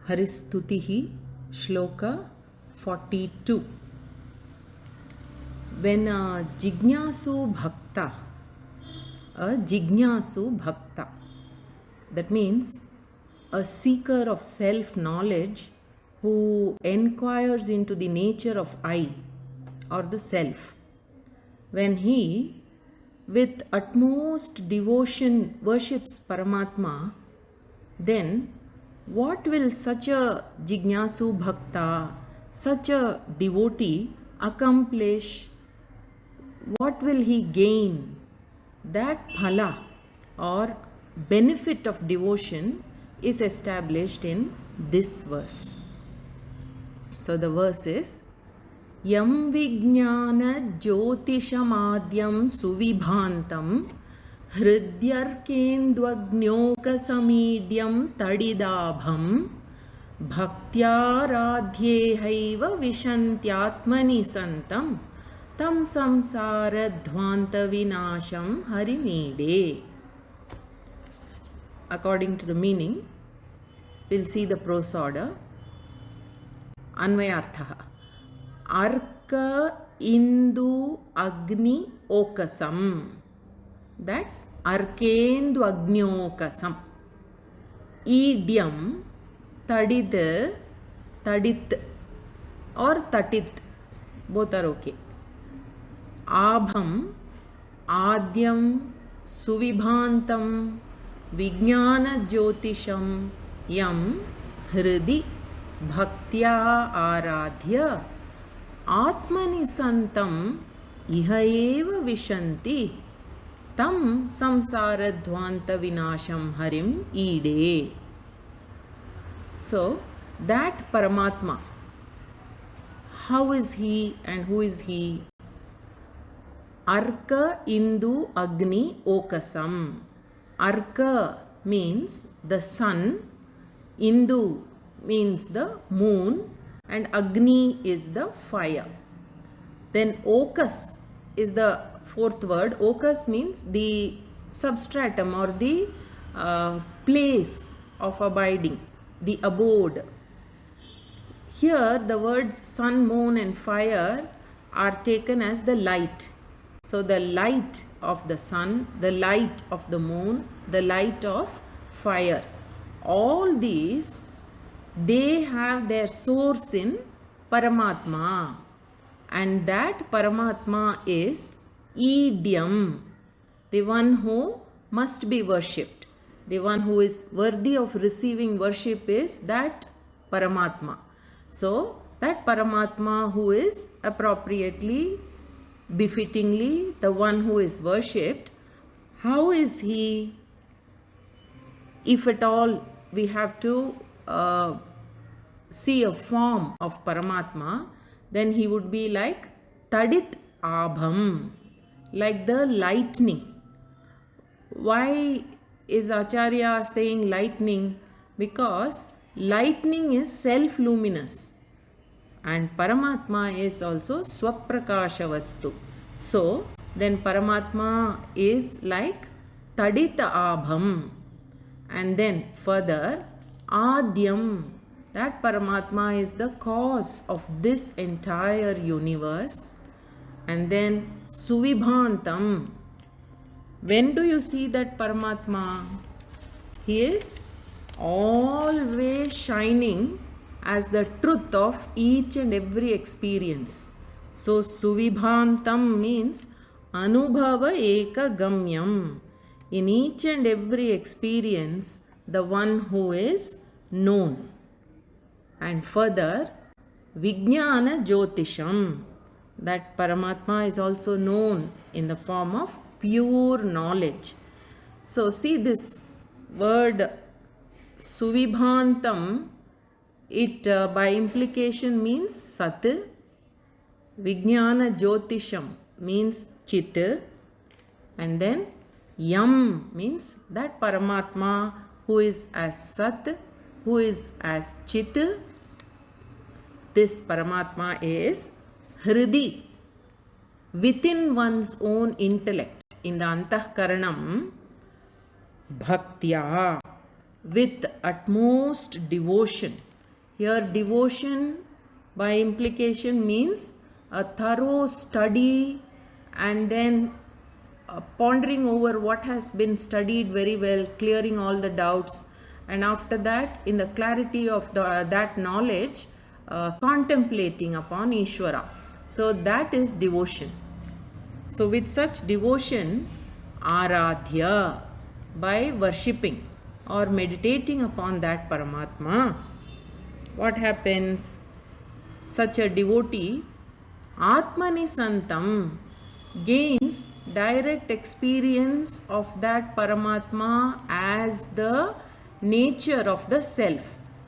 Haristuti Shloka 42. When a jignasu bhakta, that means a seeker of self-knowledge who inquires into the nature of I or the self, when he with utmost devotion worships Paramatma, then what will such a jignasu bhakta, such a devotee accomplish? What will he gain? That phala or benefit of devotion is established in this verse. So the verse is Yam vijnana jyotishamadyam suvibhantam hridyarkendvagnokasamidhyam tadidabham bhaktyāradhyehaiva vishantyatmani santam tam samsaradhvanta vinasham harimide. According to the meaning, we'll see the prose order. Anvayarthaha. Arka indu agni okasam. That's arkendu agnyokasam. Idyam tadid, tadit or tatit. Both are okay. Abham, adyam, suvibhantam, vijnana jyotisham, yam, hridi, bhaktya aradhya, atmani santam, ihaeva vishanti, tam samsaradhvanta vinasham harim ide. So, that Paramatma, how is he and who is he? Arka indu agni okasam. Arka means the sun, indu means the moon, and agni is the fire. Then okas is the fourth word. Okas means the substratum or the place of abiding, the abode. Here the words sun, moon and fire are taken as the light. So the light of the sun, the light of the moon, the light of fire, all these, they have their source in Paramatma, and that Paramatma is Idyam, the one who must be worshipped. The one who is worthy of receiving worship is that Paramatma. So that Paramatma who is appropriately, befittingly the one who is worshipped, how is he? If at all we have to see a form of Paramatma, then he would be like Tadit Abham, like the lightning. Why is Acharya saying lightning? Because lightning is self-luminous and Paramatma is also Swaprakasha Vastu. So then Paramatma is like Tadita Abham. And then further, Adyam, that Paramatma is the cause of this entire universe. And then Suvibhantam. When do you see that Paramatma? He is always shining as the truth of each and every experience. So Suvibhantam means Anubhava Eka Gamyam. In each and every experience, the one who is known. And further, Vijnana Jyotisham, that Paramatma is also known in the form of pure knowledge. So see this word Suvibhantam, it by implication means Sat. Vijnana Jyotisham means Chit. And then Yam means that Paramatma who is as Sat, who is as Chit. This Paramatma is Hridi, within one's own intellect, in the Antahkaranam, Bhaktya, with utmost devotion. Here devotion by implication means a thorough study and then pondering over what has been studied very well, clearing all the doubts, and after that, in the clarity of that knowledge, contemplating upon Ishvara. So that is devotion. So with such devotion, aradhya, by worshipping or meditating upon that Paramatma, what happens? Such a devotee, Atmani Santam, gains direct experience of that Paramatma as the nature of the self,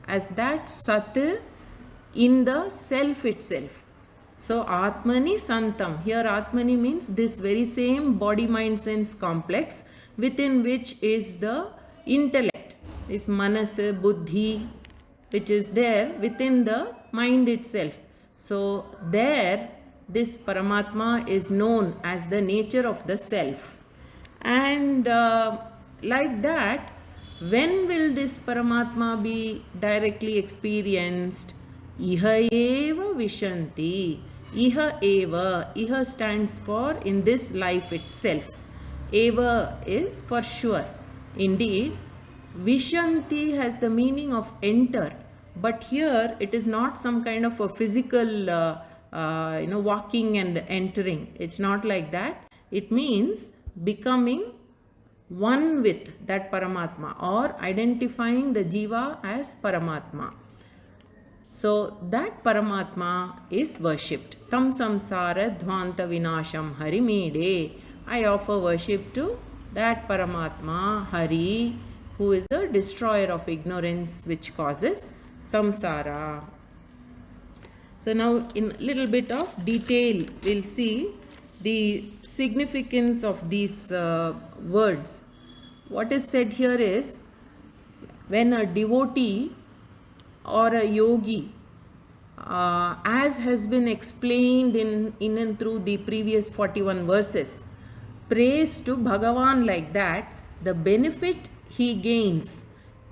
as that Sat in the self itself. So Atmani Santam, here Atmani means this very same body mind sense complex within which is the intellect, is Manas, Buddhi, which is there within the mind itself. So there this Paramatma is known as the nature of the self. And like that, when will this Paramatma be directly experienced? Iha eva vishanti. Iha eva. Iha stands for in this life itself. Eva is for sure. Indeed, vishanti has the meaning of enter. But here it is not some kind of a physical walking and entering. It's not like that. It means becoming one with that Paramatma or identifying the Jiva as Paramatma. So that Paramatma is worshipped. Tam samsara dhvanta vinasham harimede. I offer worship to that Paramatma, Hari, who is the destroyer of ignorance which causes samsara. So now in a little bit of detail, we'll see the significance of these words. What is said here is, when a devotee or a yogi, as has been explained in and through the previous 41 verses, prays to Bhagavan like that, the benefit he gains,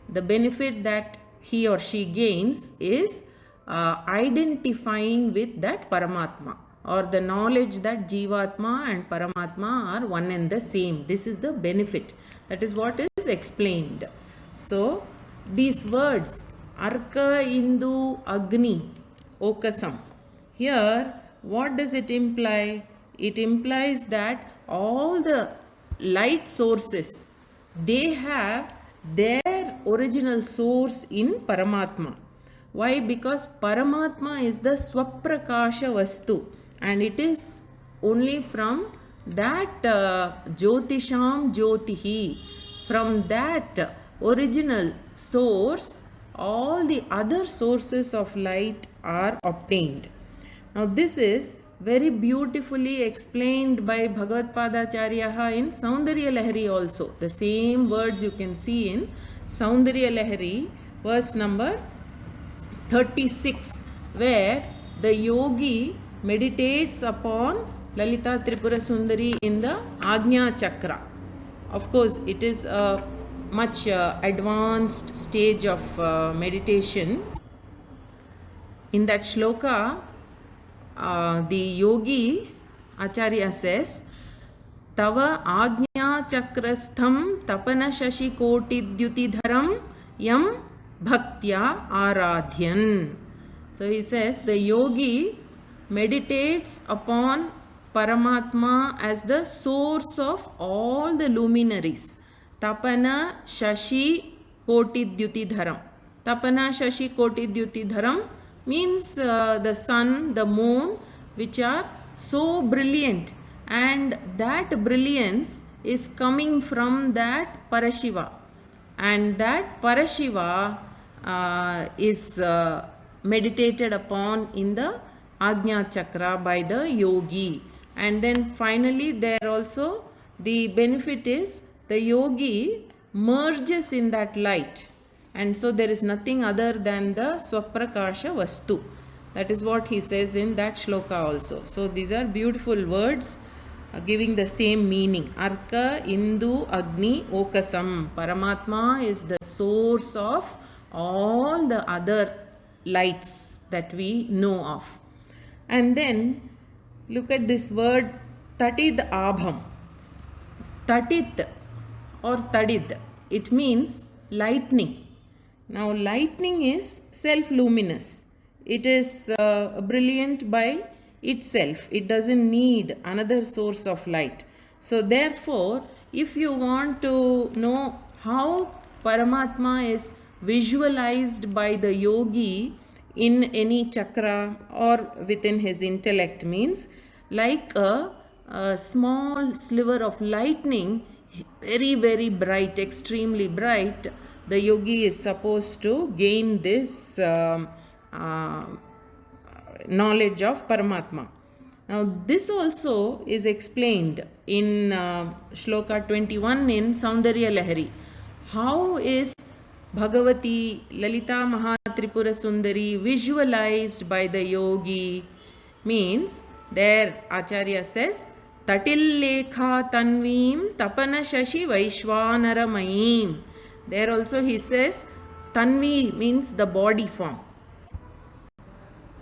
the benefit that he or she gains is identifying with that Paramatma, or the knowledge that Jivatma and Paramatma are one and the same. This is the benefit. That is what is explained. So these words, Arka, Indu, Agni, Okasam. Here, what does it imply? It implies that all the light sources, they have their original source in Paramatma. Why? Because Paramatma is the Swaprakasha Vastu, and it is only from that Jyotisham Jyotihi, from that original source, all the other sources of light are obtained. Now this is very beautifully explained by Bhagavad Padacharya in Soundaryalahari also. The same words you can see in Soundaryalahari, verse number 36, where the yogi meditates upon Lalita Tripura Sundari in the Ajna Chakra. Of course, it is a much advanced stage of meditation. In that shloka, the yogi Acharya says, Tava Ajna Chakrastham Tapana Shashi Koti Dyutidharam Yam Bhaktya Aradhyan. So he says the yogi meditates upon Paramatma as the source of all the luminaries. Tapana Shashi Koti Dyutidharam. Tapana Shashi Koti Dyutidharam means the sun, the moon, which are so brilliant, and that brilliance is coming from that Parashiva, and that Parashiva is meditated upon in the Ajna Chakra by the yogi. And then finally there also the benefit is the yogi merges in that light, and so there is nothing other than the Swaprakasha Vastu. That is what he says in that shloka also. So these are beautiful words giving the same meaning. Arka, Indu, Agni, Okasam. Paramatma is the source of all the other lights that we know of. And then look at this word tatid abham. Tatit or tadid, it means lightning. Now lightning is self-luminous. It is brilliant by itself. It doesn't need another source of light. So therefore, if you want to know how Paramatma is visualized by the yogi in any chakra or within his intellect, means like a small sliver of lightning, very, very bright, extremely bright, the yogi is supposed to gain this knowledge of Paramatma. Now this also is explained in Shloka 21 in Soundaryalahari. How is Bhagavati Lalita Mahatripura Sundari visualized by the yogi? Means there Acharya says, Tatil Lekha Tanvim Tapana Shashi Vaishwanara Mayim. There also he says, Tanvi means the body form.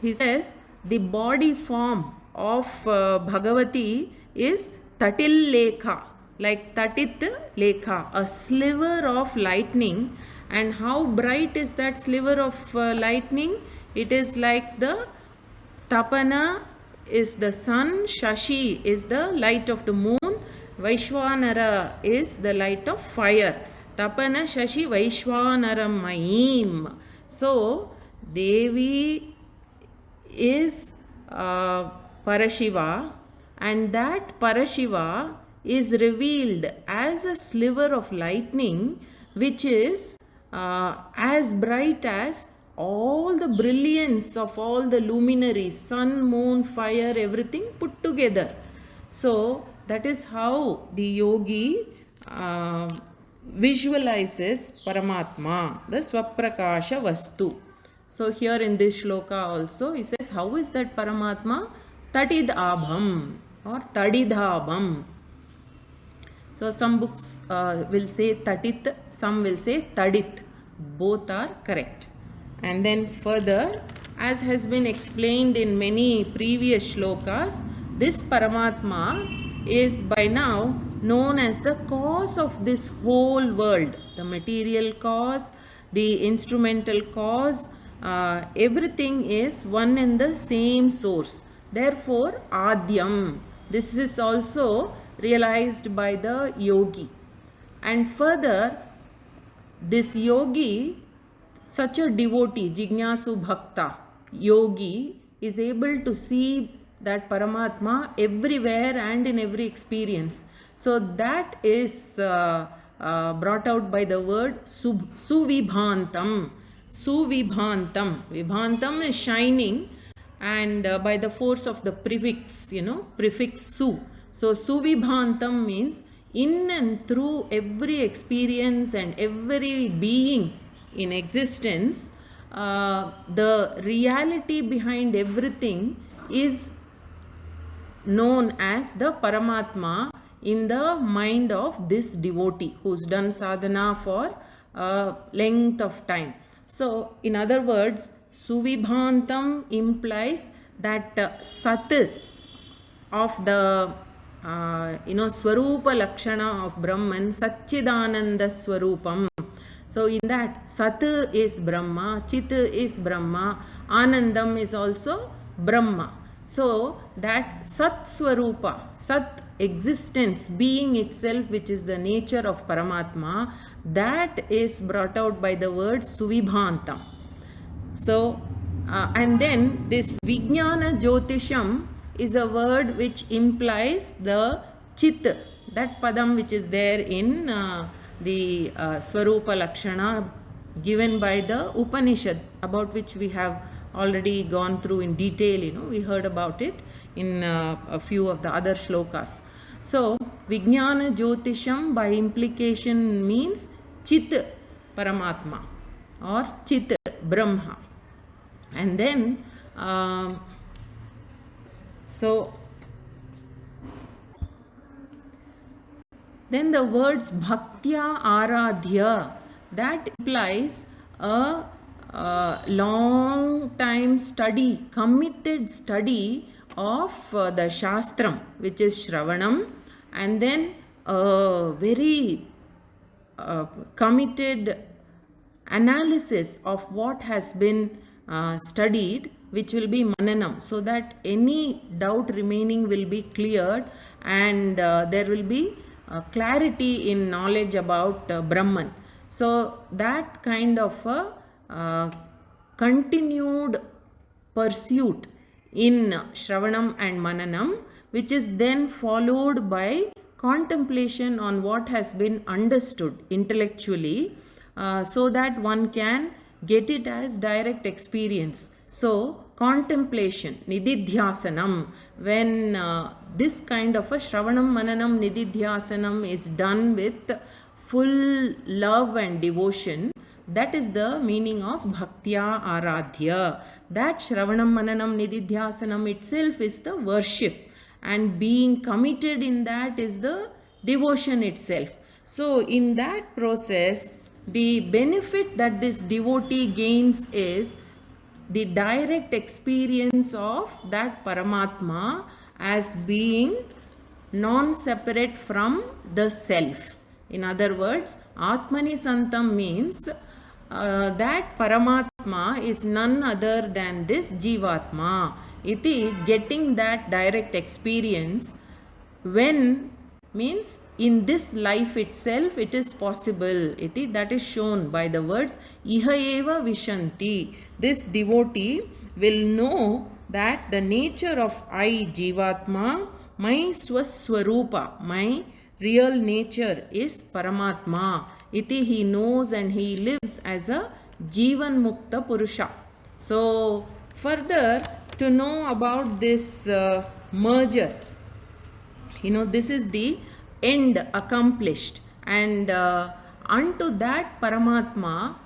He says the body form of Bhagavati is Tatil Lekha, like Tatit Lekha, a sliver of lightning. And how bright is that sliver of lightning? It is like the Tapana is the sun, Shashi is the light of the moon, Vaishwanara is the light of fire. Tapana Shashi Vaishwanara Mayim. So Devi is Parashiva, and that Parashiva is revealed as a sliver of lightning, which is as bright as all the brilliance of all the luminaries, sun, moon, fire, everything put together. So that is how the yogi visualizes Paramatma, the Swaprakasha Vastu. So here in this shloka also he says, how is that Paramatma? Tadid abham or tadidabham. So some books will say tatit, some will say tadit. Both are correct. And then further, as has been explained in many previous shlokas, this Paramatma is by now known as the cause of this whole world. The material cause, the instrumental cause, everything is one and the same source. Therefore, Adyam. This is also realized by the yogi. And further, this yogi, such a devotee, Jignasu Bhakta, yogi, is able to see that Paramatma everywhere and in every experience. So that is brought out by the word suvibhantam. Suvibhantam. Vibhantam is shining, and by the force of the prefix, prefix su. So suvibhantam means in and through every experience and every being in existence, the reality behind everything is known as the Paramatma in the mind of this devotee who's done sadhana for a length of time. So in other words, Suvibhantam implies that Sat of the Swarupa Lakshana of Brahman, Satchidananda Swarupam. So in that, Sat is Brahma, Chit is Brahma, Anandam is also Brahma. So that Sat Swarupa, Sat existence, being itself, which is the nature of Paramatma, that is brought out by the word Suvibhantam. So, and then this Vijnana Jyotisham is a word which implies the Chit, that Padam which is there in the Swarupa Lakshana given by the Upanishad, about which we have already gone through in detail. We heard about it in a few of the other shlokas. So Vijnana Jyotisham by implication means Chit Paramatma or Chit Brahma. And then then the words Bhaktya Aradhya, that implies a long time study, committed study of the Shastram, which is Shravanam, and then very committed analysis of what has been studied, which will be Mananam, so that any doubt remaining will be cleared and there will be clarity in knowledge about Brahman. So that kind of a continued pursuit in Shravanam and Mananam, which is then followed by contemplation on what has been understood intellectually, so that one can get it as direct experience. So contemplation, nididhyasanam, when this kind of a Shravanam, Mananam, nididhyasanam is done with full love and devotion, that is the meaning of bhaktya aradhya. That Shravanam, Mananam, nididhyasanam itself is the worship, and being committed in that is the devotion itself. So in that process, the benefit that this devotee gains is the direct experience of that Paramatma as being non-separate from the self. In other words, Atmani Santam means that Paramatma is none other than this Jivatma. Iti, getting that direct experience when means in this life itself it is possible. Iti, that is shown by the words Iha eva vishanti. This devotee will know that the nature of I, Jivatma, my swaswarupa, my real nature is Paramatma. Iti, he knows and he lives as a Jivan Mukta Purusha. So further, to know about this merger, this is the end accomplished, and unto that Paramatma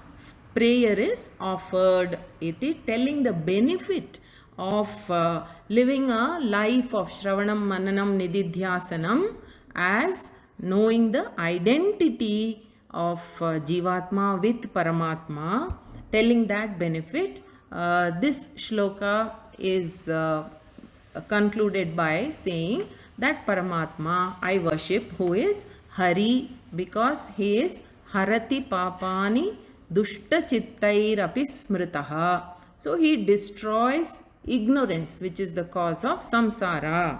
prayer is offered. Iti, telling the benefit of living a life of Shravanam, Mananam, Nididhyasanam as knowing the identity of Jivatma with Paramatma, telling that benefit. This shloka is concluded by saying that Paramatma I worship, who is Hari, because he is Harati Papani Dushta Chittairapi Smritaha. So he destroys ignorance, which is the cause of samsara.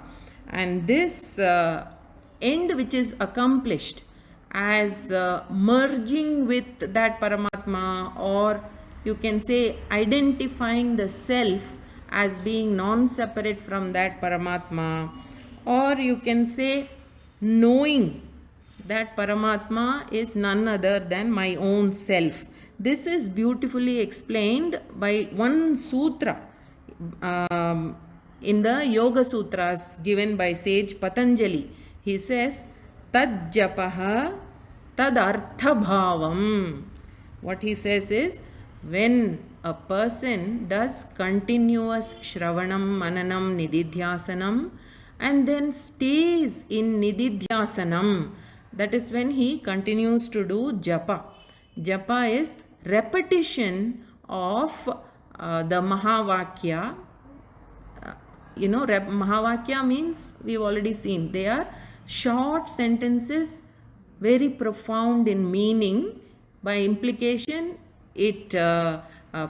And this end which is accomplished as merging with that Paramatma, or you can say identifying the self as being non-separate from that Paramatma, or you can say knowing that Paramatma is none other than my own self. This is beautifully explained by one sutra in the Yoga Sutras given by sage Patanjali. He says, Tad japaha tad artha bhavam. What he says is, when a person does continuous Shravanam, Mananam, Nididhyasanam, and then stays in Nididhyasanam, that is when he continues to do japa. Japa is repetition of the Mahavakya. Mahavakya means we've already seen. They are short sentences, very profound in meaning. By implication, it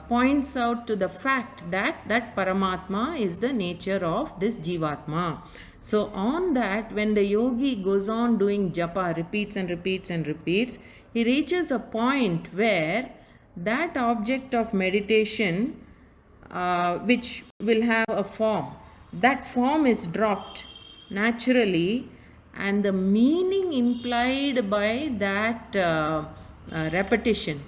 points out to the fact that Paramatma is the nature of this Jivatma. So on that, when the yogi goes on doing japa, repeats and repeats and repeats, he reaches a point where that object of meditation, which will have a form, that form is dropped naturally, and the meaning implied by that repetition,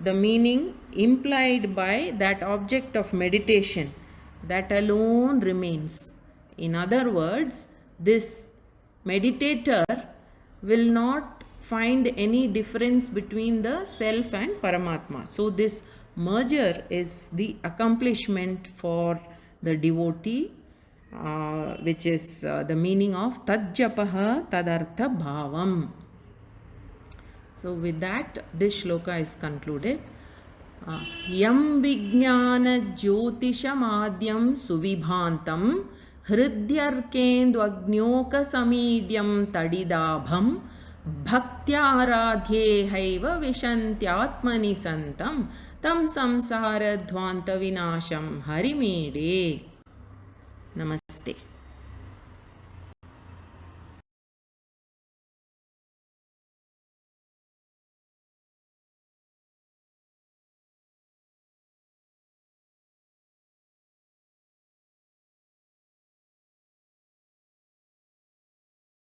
the meaning implied by that object of meditation, that alone remains. In other words, this meditator will not find any difference between the self and Paramatma. So this merger is the accomplishment for the devotee, which is the meaning of Tajjapaha Tadartha Bhavam. So with that, this shloka is concluded. यं विज्ञानज्योतिषमाद्यं सुविभान्तं हृद्यर्केन्द्वग्न्योकसमीड्यं तडिदाभं भक्त्याराध्ये विशन्त्यात्मनि सन्तं तं संसारध्वान्तविनाशं हरिमीडे। नमस्ते।